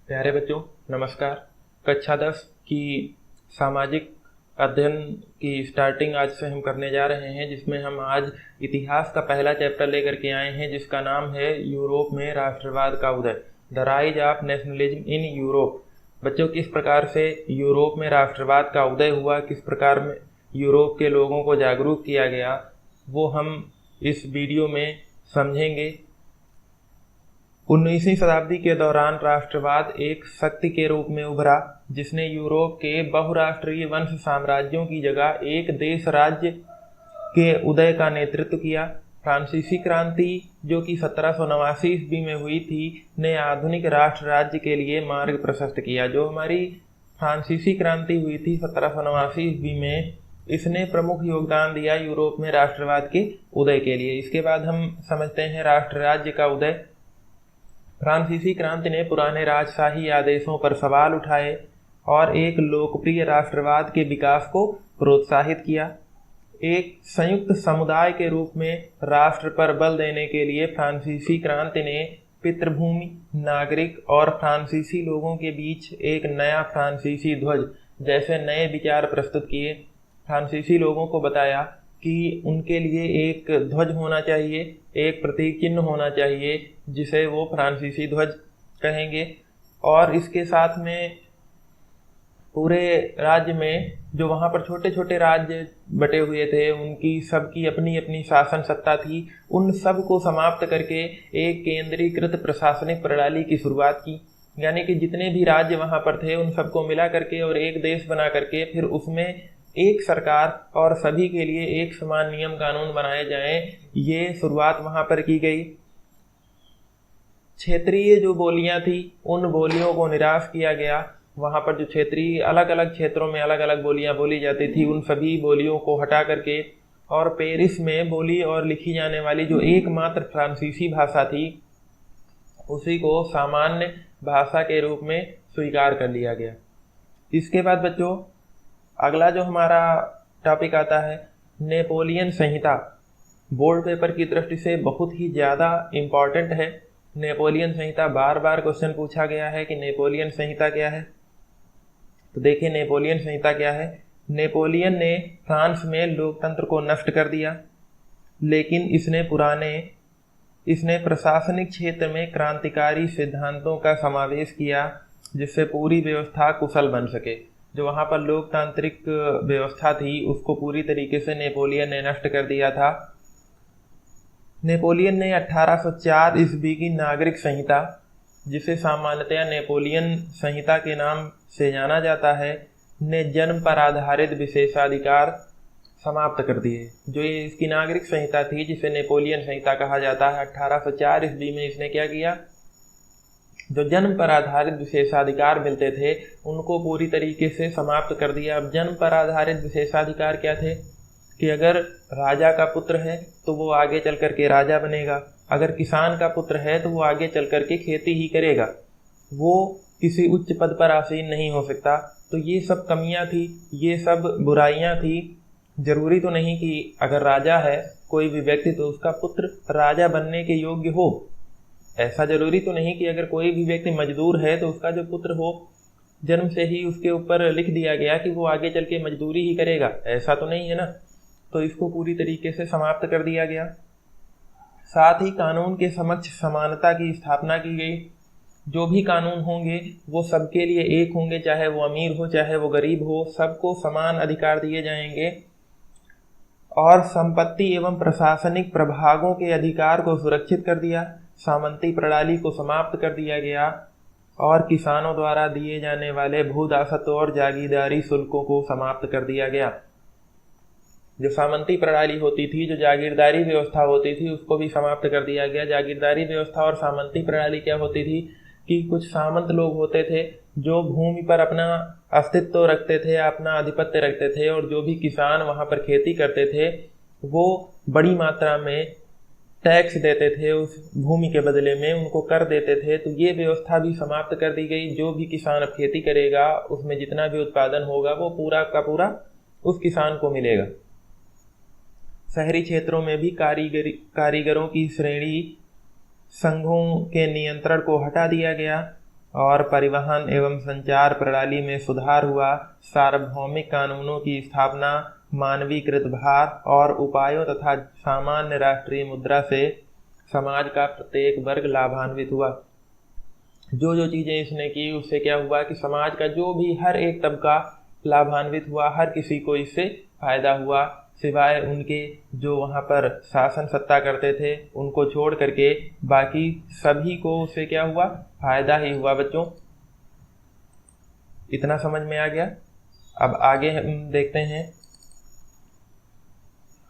प्यारे बच्चों, नमस्कार। कक्षा 10 की सामाजिक अध्ययन की स्टार्टिंग आज से हम करने जा रहे हैं, जिसमें हम आज इतिहास का पहला चैप्टर लेकर के आए हैं, जिसका नाम है यूरोप में राष्ट्रवाद का उदय, the rise of nationalism in Europe. बच्चों, किस प्रकार से यूरोप में राष्ट्रवाद का उदय हुआ, किस प्रकार में यूरोप के लोगों को जागरूक किया गया, वो हम इस वीडियो में समझेंगे। 19वीं शताब्दी के दौरान राष्ट्रवाद एक शक्ति के रूप में उभरा, जिसने यूरोप के बहुराष्ट्रीय वंश साम्राज्यों की जगह एक देश राज्य के उदय का नेतृत्व किया। फ्रांसीसी क्रांति, जो कि 1789 ईस्वी में हुई थी, ने आधुनिक राष्ट्र राज्य के लिए मार्ग प्रशस्त किया। जो हमारी फ्रांसीसी क्रांति हुई थी 1789 ईस्वी में, इसने प्रमुख योगदान दिया यूरोप में राष्ट्रवाद के उदय के लिए। इसके बाद हम समझते हैं राष्ट्र राज्य का उदय। फ्रांसीसी क्रांति ने पुराने राजशाही आदेशों पर सवाल उठाए और एक लोकप्रिय राष्ट्रवाद के विकास को प्रोत्साहित किया। एक संयुक्त समुदाय के रूप में राष्ट्र पर बल देने के लिए फ्रांसीसी क्रांति ने पितृभूमि, नागरिक और फ्रांसीसी लोगों के बीच एक नया फ्रांसीसी ध्वज जैसे नए विचार प्रस्तुत किए। फ्रांसीसी लोगों को बताया कि उनके लिए एक ध्वज होना चाहिए, एक प्रतीक चिन्ह होना चाहिए, जिसे वो फ्रांसीसी ध्वज कहेंगे। और इसके साथ में पूरे राज्य में जो वहाँ पर छोटे छोटे राज्य बटे हुए थे, उनकी सबकी अपनी अपनी शासन सत्ता थी, उन सब को समाप्त करके एक केंद्रीकृत प्रशासनिक प्रणाली की शुरुआत की। यानी कि जितने भी राज्य वहाँ पर थे, उन सबको मिला करके और एक देश बना करके फिर उसमें एक सरकार और सभी के लिए एक समान नियम कानून बनाए जाएं, ये शुरुआत वहाँ पर की गई। क्षेत्रीय जो बोलियां थी, उन बोलियों को निराश किया गया। वहाँ पर जो क्षेत्रीय अलग अलग क्षेत्रों में अलग अलग बोलियां बोली जाती थी, उन सभी बोलियों को हटा करके और पेरिस में बोली और लिखी जाने वाली जो एकमात्र फ्रांसीसी भाषा थी, उसी को सामान्य भाषा के रूप में स्वीकार कर लिया गया। इसके बाद बच्चों, अगला जो हमारा टॉपिक आता है नेपोलियन संहिता। बोर्ड पेपर की दृष्टि से बहुत ही ज़्यादा इम्पॉर्टेंट है नेपोलियन संहिता। बार बार क्वेश्चन पूछा गया है कि नेपोलियन संहिता क्या है। तो देखिए नेपोलियन संहिता क्या है। नेपोलियन ने फ्रांस में लोकतंत्र को नष्ट कर दिया, लेकिन इसने प्रशासनिक क्षेत्र में क्रांतिकारी सिद्धांतों का समावेश किया, जिससे पूरी व्यवस्था कुशल बन सके। जो वहाँ पर लोकतांत्रिक व्यवस्था थी, उसको पूरी तरीके से नेपोलियन ने नष्ट कर दिया था। नेपोलियन ने 1804 ईस्वी की नागरिक संहिता, जिसे सामान्यतया नेपोलियन संहिता के नाम से जाना जाता है, ने जन्म पर आधारित विशेषाधिकार समाप्त कर दिए। जो ये इसकी नागरिक संहिता थी, जिसे नेपोलियन संहिता कहा जाता है, 1804 ईस्वी में इसने क्या किया, जो जन्म पर आधारित विशेषाधिकार मिलते थे, उनको पूरी तरीके से समाप्त कर दिया। अब जन्म पर आधारित विशेषाधिकार क्या थे कि अगर राजा का पुत्र है तो वो आगे चल करके राजा बनेगा, अगर किसान का पुत्र है तो वो आगे चल करके खेती ही करेगा, वो किसी उच्च पद पर आसीन नहीं हो सकता। तो ये सब कमियां थी, ये सब बुराइयां थी। जरूरी तो नहीं कि अगर राजा है कोई भी व्यक्ति तो उसका पुत्र राजा बनने के योग्य हो। ऐसा जरूरी तो नहीं कि अगर कोई भी व्यक्ति मजदूर है तो उसका जो पुत्र हो, जन्म से ही उसके ऊपर लिख दिया गया कि वो आगे चल के मजदूरी ही करेगा, ऐसा तो नहीं है ना। तो इसको पूरी तरीके से समाप्त कर दिया गया। साथ ही कानून के समक्ष समानता की स्थापना की गई। जो भी कानून होंगे वो सबके लिए एक होंगे, चाहे वो अमीर हो चाहे वो गरीब हो, सबको समान अधिकार दिए जाएंगे। और संपत्ति एवं प्रशासनिक प्रभागों के अधिकार को सुरक्षित कर दिया। सामंती प्रणाली को समाप्त कर दिया गया और किसानों द्वारा दिए जाने वाले भूदासत्व और जागीरदारी शुल्कों को समाप्त कर दिया गया। जो सामंती प्रणाली होती थी, जो जागीरदारी व्यवस्था होती थी, उसको भी समाप्त कर दिया गया। जागीरदारी व्यवस्था और सामंती प्रणाली क्या होती थी कि कुछ सामंत लोग होते थे जो भूमि पर अपना अस्तित्व रखते थे, अपना आधिपत्य रखते थे, और जो भी किसान वहां पर खेती करते थे वो बड़ी मात्रा में टैक्स देते थे, उस भूमि के बदले में उनको कर देते थे। तो ये व्यवस्था भी समाप्त कर दी गई। जो भी किसान अब खेती करेगा, उसमें जितना भी उत्पादन होगा वो पूरा का पूरा उस किसान को मिलेगा। शहरी क्षेत्रों में भी कारीगरों की श्रेणी संघों के नियंत्रण को हटा दिया गया और परिवहन एवं संचार प्रणाली में सुधार हुआ। सार्वभौमिक कानूनों की स्थापना, मानवीकृत भार और उपायों तथा सामान्य राष्ट्रीय मुद्रा से समाज का प्रत्येक वर्ग लाभान्वित हुआ। जो जो चीज़ें इसने की उससे क्या हुआ कि समाज का जो भी हर एक तबका लाभान्वित हुआ, हर किसी को इससे फायदा हुआ, सिवाय उनके जो वहाँ पर शासन सत्ता करते थे उनको छोड़ करके बाकी सभी को उससे क्या हुआ, फायदा ही हुआ। बच्चों इतना समझ में आ गया। अब आगे हम देखते हैं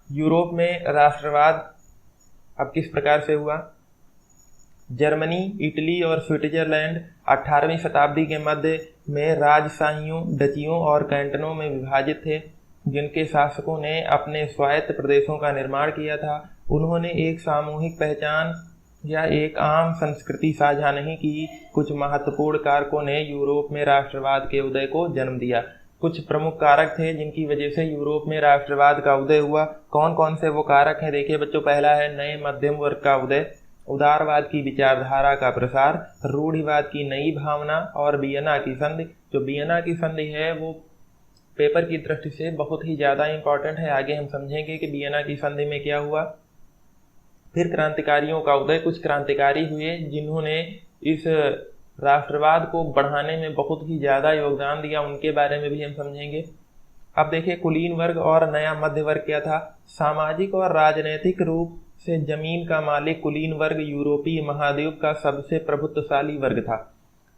यूरोप में राष्ट्रवाद अब किस प्रकार से हुआ। जर्मनी, इटली और स्विट्जरलैंड 18वीं शताब्दी के मध्य में राजशाहियों, डचियों और कैंटनों में विभाजित थे, जिनके शासकों ने अपने स्वायत्त प्रदेशों का निर्माण किया था। उन्होंने एक सामूहिक पहचान या एक आम संस्कृति साझा नहीं की। कुछ महत्वपूर्ण कारकों ने यूरोप में राष्ट्रवाद के उदय को जन्म दिया। कुछ प्रमुख कारक थे जिनकी वजह से यूरोप में राष्ट्रवाद का उदय हुआ। कौन कौन से वो कारक हैं देखिए बच्चों। पहला है नए मध्यम वर्ग का उदय, उदारवाद की विचारधारा का प्रसार, रूढ़िवाद की नई भावना और वियना की संधि। जो वियना की संधि है वो पेपर की दृष्टि से बहुत ही ज़्यादा इम्पॉर्टेंट है। आगे हम समझेंगे कि वियना की संधि में क्या हुआ। फिर क्रांतिकारियों का उदय। कुछ क्रांतिकारी हुए जिन्होंने इस राष्ट्रवाद को बढ़ाने में बहुत ही ज़्यादा योगदान दिया, उनके बारे में भी हम समझेंगे। अब देखिए कुलीन वर्ग और नया मध्य वर्ग क्या था। सामाजिक और राजनीतिक रूप से जमीन का मालिक कुलीन वर्ग यूरोपीय महाद्वीप का सबसे प्रभुत्वशाली वर्ग था।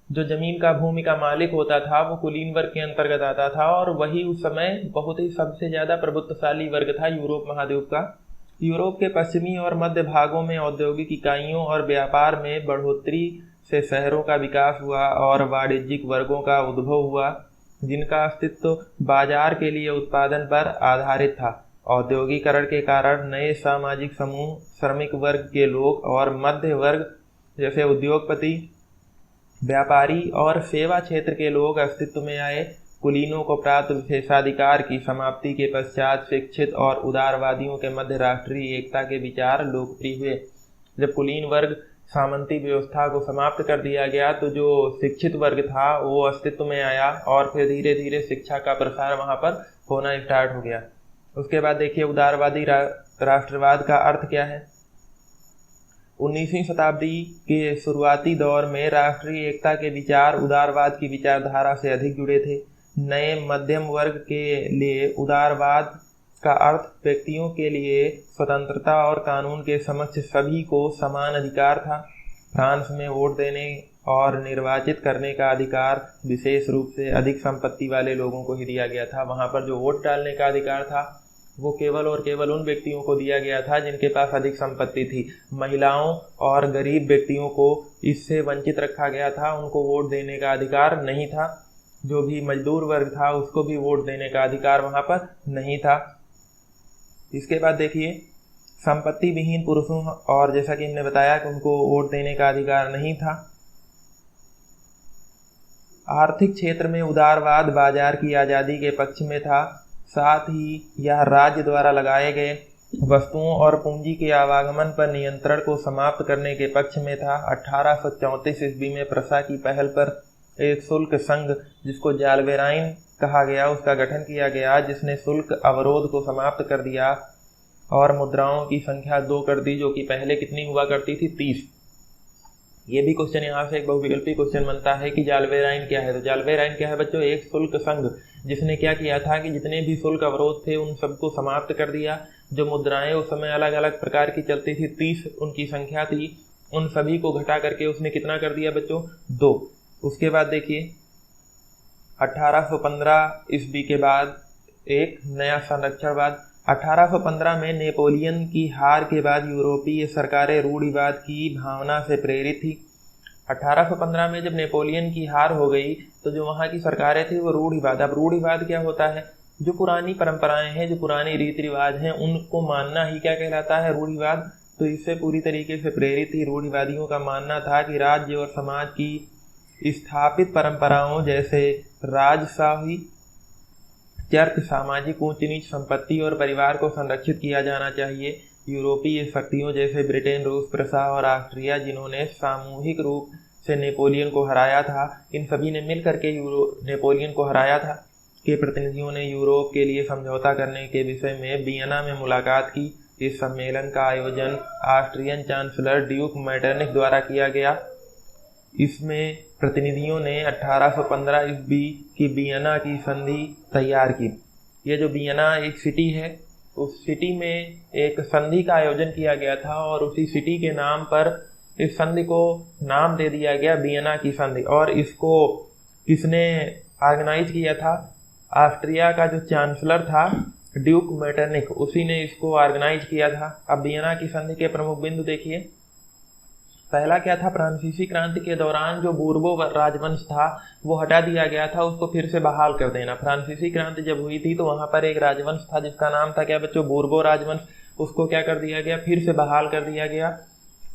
जो जमीन का भूमि का मालिक होता था वो कुलीन वर्ग के अंतर्गत आता था और वही उस समय बहुत ही सबसे ज़्यादा प्रभुत्वशाली वर्ग था यूरोप महाद्वीप का। यूरोप के पश्चिमी और मध्य भागों में औद्योगिक इकाइयों और व्यापार में बढ़ोतरी से शहरों का विकास हुआ और वाणिज्यिक वर्गों का उद्भव हुआ, जिनका अस्तित्व बाजार के लिए उत्पादन पर आधारित था। औद्योगिकरण के कारण नए सामाजिक समूह, श्रमिक वर्ग के लोग और मध्य वर्ग जैसे उद्योगपति, व्यापारी और सेवा क्षेत्र के लोग अस्तित्व में आए। कुलीनों को प्राप्त विशेषाधिकार की समाप्ति के पश्चात शिक्षित और उदारवादियों के मध्य राष्ट्रीय एकता के विचार लोकप्रिय हुए। जब कुलीन वर्ग सामंती व्यवस्था को समाप्त कर दिया गया तो जो शिक्षित वर्ग था वो अस्तित्व में आया और फिर धीरे धीरे शिक्षा का प्रसार वहाँ पर होना स्टार्ट हो गया। उसके बाद देखिए उदारवादी राष्ट्रवाद का अर्थ क्या है। 19वीं शताब्दी के शुरुआती दौर में राष्ट्रीय एकता के विचार उदारवाद की विचारधारा से अधिक जुड़े थे। नए मध्यम वर्ग के लिए उदारवाद का अर्थ व्यक्तियों के लिए स्वतंत्रता और कानून के समक्ष सभी को समान अधिकार था। फ्रांस में वोट देने और निर्वाचित करने का अधिकार विशेष रूप से अधिक संपत्ति वाले लोगों को ही दिया गया था। वहाँ पर जो वोट डालने का अधिकार था वो केवल और केवल उन व्यक्तियों को दिया गया था जिनके पास अधिक संपत्ति थी। महिलाओं और गरीब व्यक्तियों को इससे वंचित रखा गया था, उनको वोट देने का अधिकार नहीं था। जो भी मजदूर वर्ग था उसको भी वोट देने का अधिकार वहाँ पर नहीं था। इसके बाद देखिए संपत्ति विहीन पुरुषों और जैसा कि हमने बताया कि उनको वोट देने का अधिकार नहीं था। आर्थिक क्षेत्र में उदारवाद बाजार की आज़ादी के पक्ष में था, साथ ही यह राज्य द्वारा लगाए गए वस्तुओं और पूंजी के आवागमन पर नियंत्रण को समाप्त करने के पक्ष में था। 1834 ईस्वी में प्रशा की पहल पर एक शुल्क संघ जिसको जाल्वेराइन कहा गया उसका गठन किया गया, जिसने शुल्क अवरोध को समाप्त कर दिया और मुद्राओं की संख्या 2 कर दी, जो कि पहले कितनी हुआ करती थी 30। ये भी क्वेश्चन यहाँ से एक बहुविकल्पी क्वेश्चन बनता है कि जाल्वेराइन क्या है। तो जाल्वेराइन क्या है बच्चों, एक शुल्क संघ जिसने क्या किया था कि जितने भी शुल्क अवरोध थे उन सबको समाप्त कर दिया। जो मुद्राएं उस समय अलग अलग प्रकार की चलती थी 30 उनकी संख्या थी, उन सभी को घटा करके उसने कितना कर दिया बच्चों 2। उसके बाद देखिए 1815 ईस्वी के बाद एक नया संरक्षणवाद। 1815 में नेपोलियन की हार के बाद यूरोपीय सरकारें रूढ़िवाद की भावना से प्रेरित थी। 1815 में जब नेपोलियन की हार हो गई तो जो वहाँ की सरकारें थी वो रूढ़िवाद। अब रूढ़िवाद क्या होता है, जो पुरानी परंपराएं हैं, जो पुरानी रीति रिवाज हैं उनको मानना ही क्या कहलाता है रूढ़िवाद। तो इससे पूरी तरीके से प्रेरित ही रूढ़िवादियों का मानना था कि राज्य और समाज की स्थापित परंपराओं जैसे राजशाही, चर्च सामाजिक ऊंच नीच, संपत्ति और परिवार को संरक्षित किया जाना चाहिए। यूरोपीय शक्तियों जैसे ब्रिटेन, रूस, प्रसा और ऑस्ट्रिया, जिन्होंने सामूहिक रूप से नेपोलियन को हराया था, इन सभी ने मिलकर के नेपोलियन को हराया था, के प्रतिनिधियों ने यूरोप के लिए समझौता करने के विषय में वियना में मुलाकात की। इस सम्मेलन का आयोजन ऑस्ट्रियन चांसलर ड्यूक मेटरनिख द्वारा किया गया। इसमें प्रतिनिधियों ने 1815 ईस्वी की वियना की संधि तैयार की। यह जो वियना एक सिटी है, उस सिटी में एक संधि का आयोजन किया गया था और उसी सिटी के नाम पर इस संधि को नाम दे दिया गया वियना की संधि। और इसको किसने ऑर्गेनाइज किया था? ऑस्ट्रिया का जो चांसलर था ड्यूक मेटरनिख, उसी ने इसको ऑर्गेनाइज किया था। अब वियना की संधि के प्रमुख बिंदु देखिए। पहला क्या था? फ्रांसीसी क्रांति के दौरान जो बूर्बो राजवंश था वो हटा दिया गया था, उसको फिर से बहाल कर देना। फ्रांसीसी क्रांति जब हुई थी तो वहां पर एक राजवंश था जिसका नाम था क्या बच्चों? बूर्बो राजवंश। उसको क्या कर दिया गया? फिर से बहाल कर दिया गया।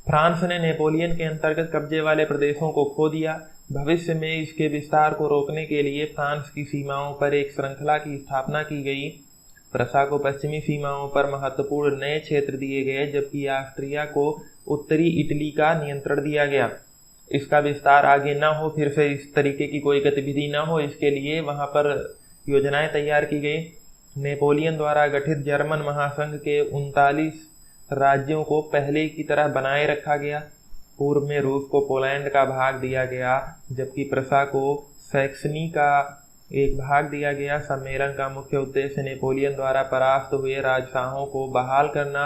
फ्रांस ने नेपोलियन के अंतर्गत कब्जे वाले प्रदेशों को खो दिया। भविष्य में इसके विस्तार को रोकने के लिए फ्रांस की सीमाओं पर एक श्रृंखला की स्थापना की गई। प्रसा को पश्चिमी सीमाओं पर महत्वपूर्ण नए क्षेत्र दिए गए, जबकि ऑस्ट्रिया को उत्तरी इटली का नियंत्रण दिया गया। इसका विस्तार आगे न हो, फिर से इस तरीके की कोई गतिविधि न हो, इसके लिए वहां पर योजनाएं तैयार की गई। नेपोलियन द्वारा गठित जर्मन महासंघ के 39 राज्यों को पहले की तरह बनाए रखा गया। पूर्व में रूस को पोलैंड का भाग दिया गया, जबकि प्रसा को सैक्सनी का एक भाग दिया गया। सम्मेलन का मुख्य उद्देश्य नेपोलियन द्वारा परास्त हुए राजशाहों को बहाल करना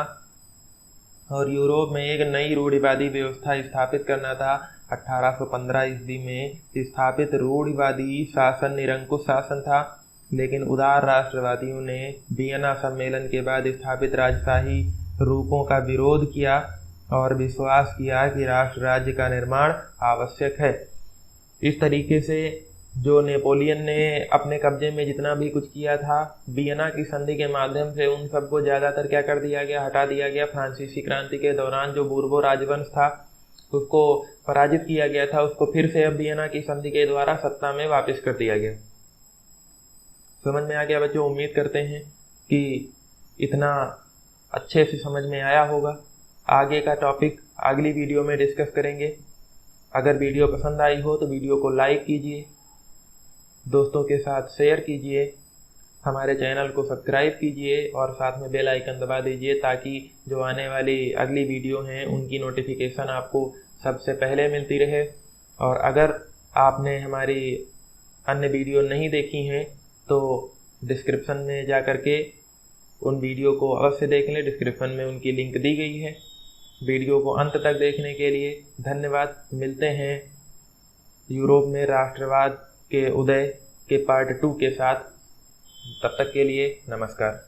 और यूरोप में एक नई रूढ़िवादी व्यवस्था स्थापित करना था। 1815 ईस्वी में स्थापित रूढ़िवादी शासन निरंकुश शासन था, लेकिन उदार राष्ट्रवादियों ने वियना सम्मेलन के बाद स्थापित राजशाही रूपों का विरोध किया और विश्वास किया कि राष्ट्र राज्य का निर्माण आवश्यक है। इस तरीके से जो नेपोलियन ने अपने कब्जे में जितना भी कुछ किया था, वियना की संधि के माध्यम से उन सबको ज़्यादातर क्या कर दिया गया? हटा दिया गया। फ्रांसीसी क्रांति के दौरान जो बूर्बो राजवंश था उसको पराजित किया गया था, उसको फिर से अब वियना की संधि के द्वारा सत्ता में वापस कर दिया गया। समझ में आ गया बच्चों? उम्मीद करते हैं कि इतना अच्छे से समझ में आया होगा। आगे का टॉपिक अगली वीडियो में डिस्कस करेंगे। अगर वीडियो पसंद आई हो तो वीडियो को लाइक कीजिए, दोस्तों के साथ शेयर कीजिए, हमारे चैनल को सब्सक्राइब कीजिए और साथ में बेल आइकन दबा दीजिए ताकि जो आने वाली अगली वीडियो हैं उनकी नोटिफिकेशन आपको सबसे पहले मिलती रहे। और अगर आपने हमारी अन्य वीडियो नहीं देखी हैं तो डिस्क्रिप्शन में जा कर के उन वीडियो को अवश्य देख लें। डिस्क्रिप्शन में उनकी लिंक दी गई है। वीडियो को अंत तक देखने के लिए धन्यवाद। मिलते हैं यूरोप में राष्ट्रवाद के उदय के पार्ट 2 के साथ। तब तक के लिए नमस्कार।